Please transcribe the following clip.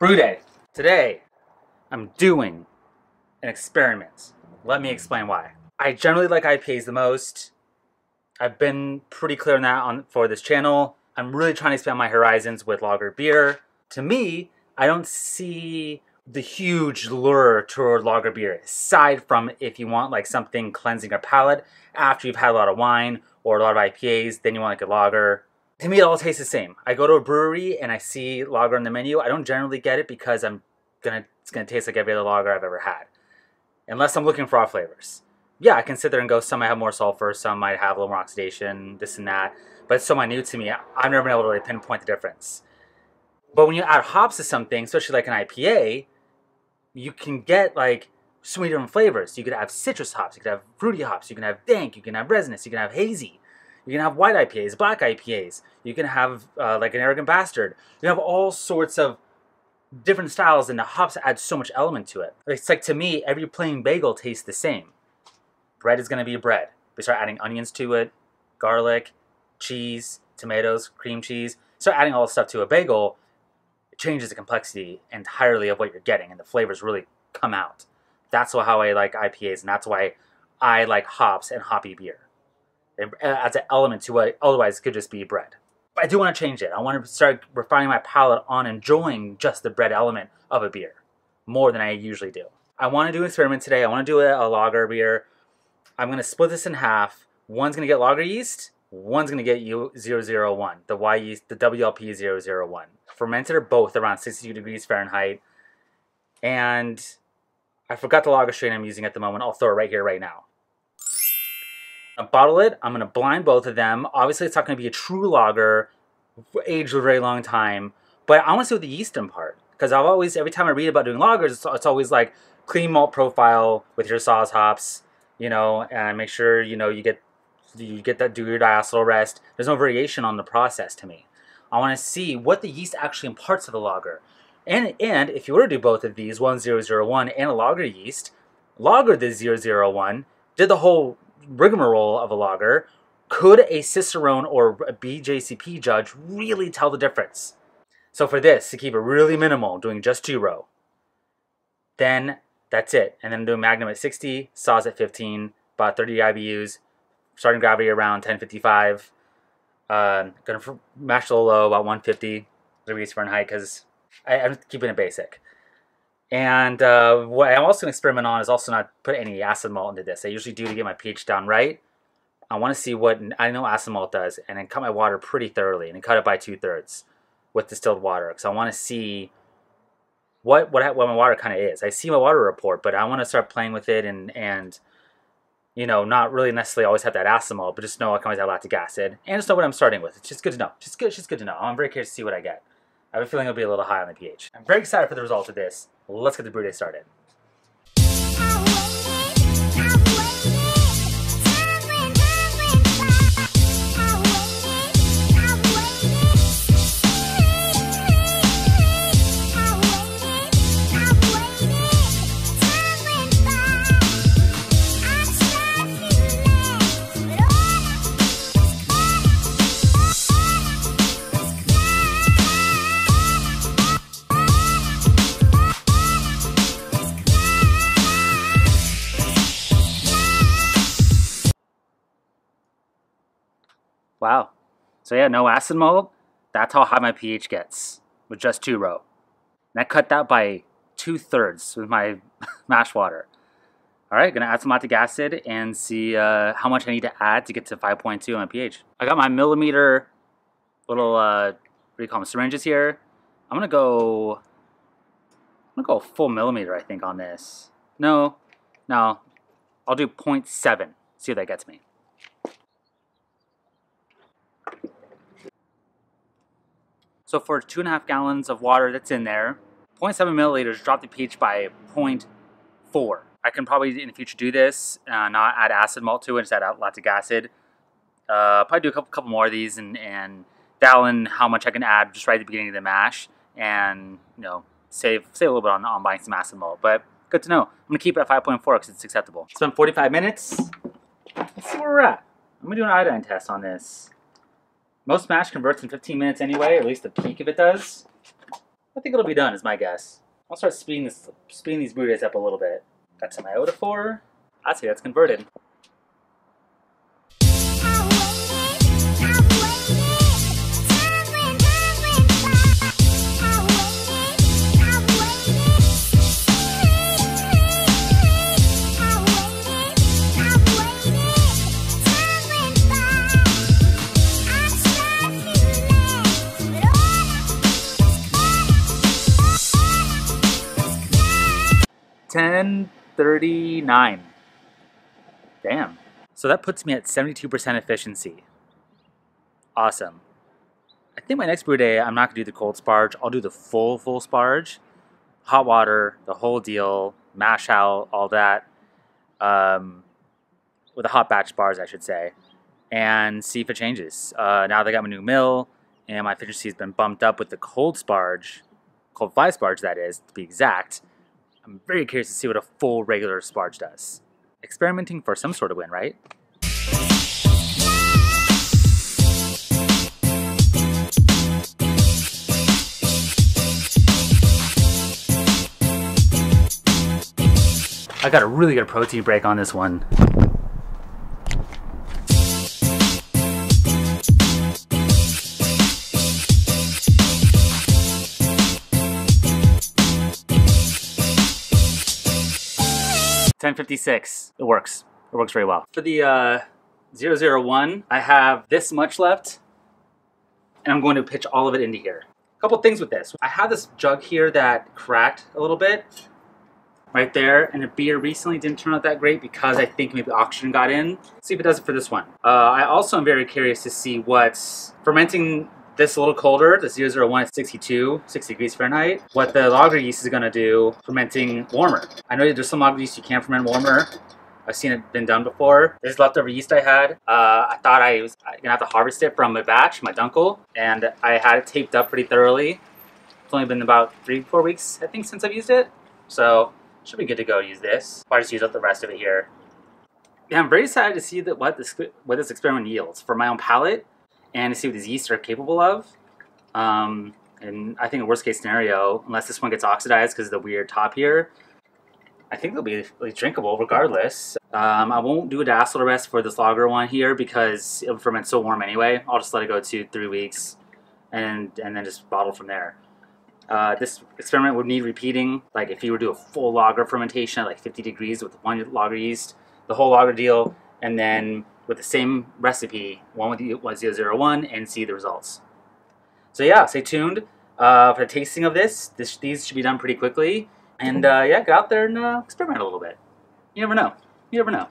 Brew day. Today, I'm doing an experiment. Let me explain why. I generally like IPAs the most. I've been pretty clear on that for this channel. I'm really trying to expand my horizons with lager beer. To me, I don't see the huge lure toward lager beer, aside from if you want like something cleansing your palate after you've had a lot of wine or a lot of IPAs, then you want like a lager. To me, it all tastes the same. I go to a brewery and I see lager on the menu. I don't generally get it because it's gonna taste like every other lager I've ever had, unless I'm looking for off flavors. Yeah, I can sit there and go, some might have more sulfur, some might have a little more oxidation, this and that. But it's so minute to me, I've never been able to really pinpoint the difference. But when you add hops to something, especially like an IPA, you can get like so many different flavors. You could have citrus hops, you could have fruity hops, you can have dank, you can have resinous, you can have hazy. You can have white IPAs, black IPAs. You can have like an arrogant bastard. You have all sorts of different styles, and the hops add so much element to it. It's like, to me, every plain bagel tastes the same. Bread is going to be bread. We start adding onions to it, garlic, cheese, tomatoes, cream cheese. Start adding all this stuff to a bagel, it changes the complexity entirely of what you're getting, and the flavors really come out. That's how I like IPAs, and that's why I like hops and hoppy beer. It adds an element to what otherwise could just be bread. But I do want to change it. I want to start refining my palate on enjoying just the bread element of a beer more than I usually do. I want to do an experiment today. I want to do a lager beer. I'm going to split this in half. One's going to get lager yeast. One's going to get 001, the Y yeast, the WLP 001. Fermented are both around 62 degrees Fahrenheit. And I forgot the lager strain I'm using at the moment. I'll throw it right here, right now. I'll bottle it. I'm going to blind both of them. Obviously, it's not going to be a true lager, aged a very long time. But I want to see what the yeast impart. Because I've always, every time I read about doing lagers, it's always like clean malt profile with your Saaz hops, you know, and make sure, you know, you get that, do your diacetyl rest. There's no variation on the process to me. I want to see what the yeast actually imparts to the lager. And if you were to do both of these, 1001 and a lager yeast, lager the 001, did the whole rigmarole of a lager, could a Cicerone or a BJCP judge really tell the difference? So for this, to keep it really minimal, doing just 2 row, then that's it. And then doing Magnum at 60, Saaz at 15, about 30 IBUs, starting gravity around 1055. Gonna mash a little low, about 150 degrees Fahrenheit, because I'm keeping it basic. And what I'm also going to experiment on is also not put any acid malt into this. I usually do to get my pH down right. I want to see what I know acid malt does, and then cut my water pretty thoroughly, and cut it by 2/3 with distilled water, because I want to see what my water kind of is. I see my water report, but I want to start playing with it and you know, not really necessarily always have that acid malt, but just know I can always have lactic acid, and just know what I'm starting with. It's just good to know. Just good to know. I'm very curious to see what I get. I have a feeling it'll be a little high on the pH. I'm very excited for the result of this. Let's get the brew day started. Wow. So yeah, no acid malt. That's how high my pH gets with just 2 row. And I cut that by 2/3 with my mash water. All right, gonna add some lactic acid and see how much I need to add to get to 5.2 on my pH. I got my millimeter little what do you call them, syringes here. I'm gonna go a full millimeter, I think, on this. No, I'll do 0.7. See what that gets me. So for 2.5 gallons of water that's in there, 0.7 milliliters, drop the pH by 0.4. I can probably in the future do this, not add acid malt to it, just add lactic acid. Probably do a couple more of these and dial in how much I can add just right at the beginning of the mash, and you know, save a little bit on buying some acid malt. But good to know. I'm gonna keep it at 5.4 because it's acceptable. It's been 45 minutes. Let's see where we're at. I'm gonna do an iodine test on this. Most mash converts in 15 minutes anyway, or at least the peak of it does. I think it'll be done is my guess. I'll start speeding these brew days up a little bit. Got some iota 4. I'd say that's converted. $10.39. Damn. So that puts me at 72% efficiency. Awesome. I think my next brew day, I'm not going to do the cold sparge. I'll do the full sparge. Hot water, the whole deal, mash out, all that. With a hot batch bars, I should say. And see if it changes. Now they got my new mill, and my efficiency has been bumped up with the cold sparge. Cold 5 sparge, that is, to be exact. I'm very curious to see what a full regular sparge does. Experimenting for some sort of win, right? I got a really good protein break on this one. $10.56. It works. It works very well. For the 001, I have this much left, and I'm going to pitch all of it into here. A couple things with this. I have this jug here that cracked a little bit right there, and the beer recently didn't turn out that great because I think maybe oxygen got in. Let's see if it does it for this one. I also am very curious to see what's fermenting this a little colder, the 001 at 60 degrees Fahrenheit, what the lager yeast is going to do fermenting warmer. I know there's some lager yeast you can't ferment warmer. I've seen it been done before. This is leftover yeast I had. I thought I was going to have to harvest it from a batch, my dunkel, and I had it taped up pretty thoroughly. It's only been about 3-4 weeks, I think, since I've used it. So, should be good to go use this. I'll just use up the rest of it here. Yeah, I'm very excited to see what this experiment yields for my own palate, and to see what these yeasts are capable of. And I think a worst case scenario, unless this one gets oxidized because of the weird top here, I think they'll be really drinkable regardless. I won't do a diacetyl arrest for this lager one here because it'll ferment so warm anyway. I'll just let it go 2-3 weeks and then just bottle from there. This experiment would need repeating. Like if you were to do a full lager fermentation at like 50 degrees with one lager yeast, the whole lager deal, and then with the same recipe, one with the 001, and see the results. So yeah, stay tuned for the tasting of this. These should be done pretty quickly. And yeah, get out there and experiment a little bit. You never know. You never know.